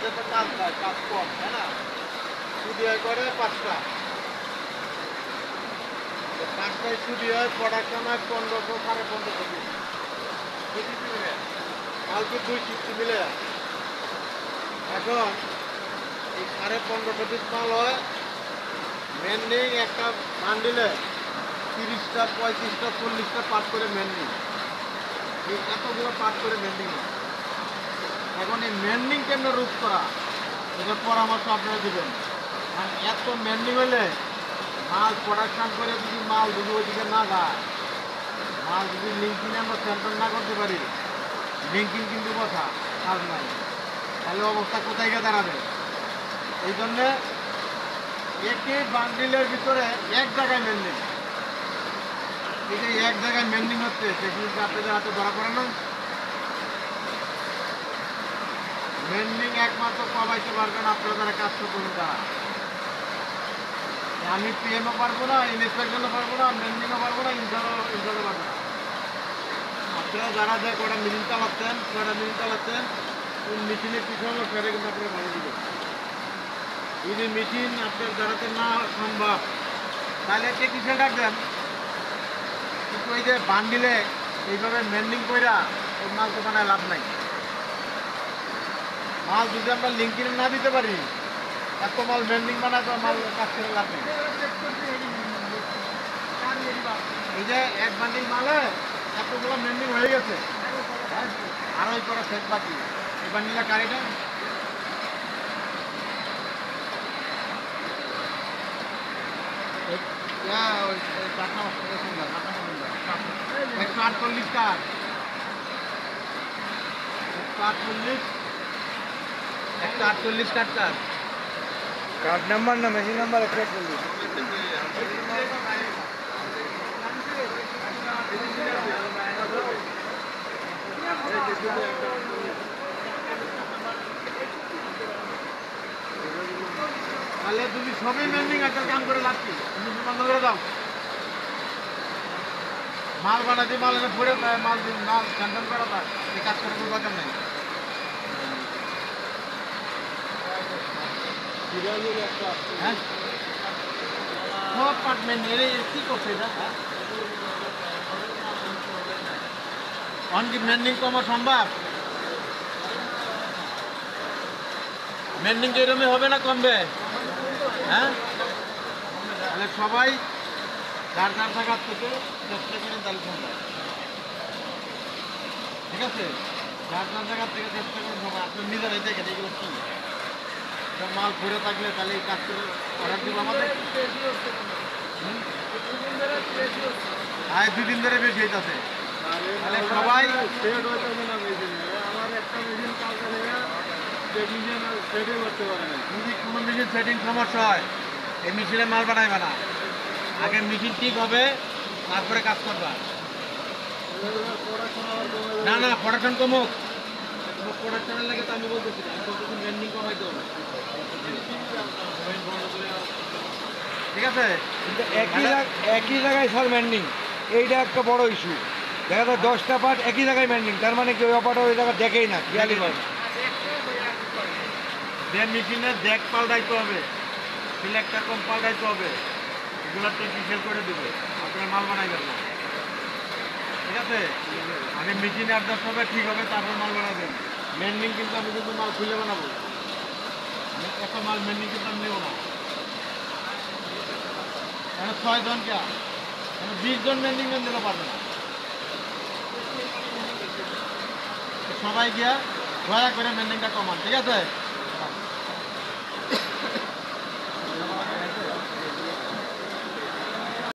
মাঝে তো কাজ হয়, কাজ কম, তাই না? ছুটি হয় করে 5টা, 5টায় ছুটি হয়, প্রোডাকশন হয় 1500, 1550 পিস। 2 শিফট মিলে, কালকে 2 শিফট মিলে। এখন এই 1550 পিস মাল হয়, মেন্ডিং একটা বান্ডিলে 30টা, 35টা, 40টা পার্ট করে মেন্ডিং। এই এতগুলো পার্ট করে মেন্ডিং হয়। এখন এই মেন্ডিং কেমনে রোধ করা, এটার পরামর্শ আপনারা দিবেন। কারণ এত মেন্ডিং হলে মাল প্রোডাকশন করে যদি ওইদিকে না যায়, মাল যদি লিঙ্কিং আমরা সেন্টার না করতে পারি, লিঙ্কিং কিন্তু কথা কাজ নাই, তাহলে অবস্থা কোথায় গিয়ে দাঁড়াবে? এই জন্যে একই বান্ডিলের ভিতরে এক জায়গায় মেন্ডিং, এই যে এক জায়গায় মেন্ডিং হচ্ছে, সেগুলি আপনাদের হাতে ধরা পড়ে না। মেন্ডিং একমাত্র কমাইতে পারবেন আপনারা যারা কাজ করবেন তারা। আমি পিএমও পারবো না, ইনস্পেকশনও পারবো না, মেন্ডিংও পারবো না, ইনশালও পারবো না। আপনারা যারা যে কটা মেশিন চালাচ্ছেন কোন মেশিনের কী সমস্যা সেটা কিন্তু আপনারা ভালো দিবেন। যদি মেশিন আপনার দাঁড়াতে না সম্ভব, তাহলে টেকনিশিয়ান ডাকবেন। কিন্তু ওই যে বান্ডিলে এইভাবে মেন্ডিং কইরা ওই মাল তো বানায় লাভ নাই। মাল যদি আমরা লিঙ্কিনে না দিতে পারি, এত মাল মেন্ডিং বানায় তো মাল কাজ করে লাভ নেই। এই যে এক বান্ডিল মালে এতগুলো মেন্ডিং হয়ে গেছে, আর ওই করা শেষ বাকি। এই বান্ডিলের গাড়িটা একশো 48 কাঠ, 148 কাঠ কাঠ। কার্ড নাম্বার না মেশিন নাম্বার 148। তাহলে তুমি সবই মেন্ডিং একটা কাম করে লাগছি, তুমি বন্ধ করে দাও। মাল বানাতে মাল এনে পড়ে মাল ক্যান্সেল করা যায়, এই কাজ করে কোনো দরকার নেই। হ্যাঁ, সব পার্টমেন্ট এর কি করছে এটা? অনকি মেন্ডিং কমা সম্ভব? মেন্ডিং কি এরকমই হবে না কমবে? হ্যাঁ, তাহলে সবাই যার যার জায়গা থেকে চেষ্টা করেন, তাহলে সম্ভব। ঠিক আছে, যার যার জায়গা থেকে চেষ্টা করেন সবাই। আপনি নিজেরাই দেখেন এগুলো কি সব মাল ঘুরে থাকলে তাহলে এই কাজ করে অর্ডার দিব আমাদের। আর 2 দিন ধরে বেশি হইতেছে, তাহলে সবাই সেট হইতেছে না মেশিনে। আমার একটা মেশিন কালকে থেকে টেকনিশিয়ান সেটিং করতে পারে না। যদি কোনো মেশিন সেটিং সমস্যা হয়, এই মেশিনে মাল বানাইবে না। আগে মেশিন ঠিক হবে, তারপরে কাজ করবা। না না, প্রোডাকশন কমুক, প্রোডাকশনের লাগে তো আমি বলতেছি না, আমি বলতেছি মেন্ডিং কমাইতে হবে। ঠিক আছে, কিন্তু একই জায়গায় স্যার মেন্ডিং, এইটা একটা বড় ইস্যু। দেখা যায় 10টা পার্ট একই জায়গায় মেন্ডিং, তার মানে কি ওই অপারেটর ওই জায়গা দেখেই না, খেয়ালই করে না। যে মেশিনের দেখ পাল্টাইতে হবে, সিলেক্টার কম পাল্টাইতে হবে, এগুলো টেকনিশিয়ান করে দেবে, আপনার মাল বানাইবেন না। ঠিক আছে, আগে মেশিনে অ্যাডজাস্ট হবে, ঠিক হবে, তারপর মাল বানাবেন। মেন্ডিং কিন্তু আমি কিন্তু মাল খুলে বানাবো, এত মাল মেন্ডিং কিন্তু আমি নেবো না। 6 জন কে 20 জন মেন্ডিং ম্যান দিতে পারবে না। সবাই গিয়া দয়া করে মেন্ডিংটা কমান, ঠিক আছে?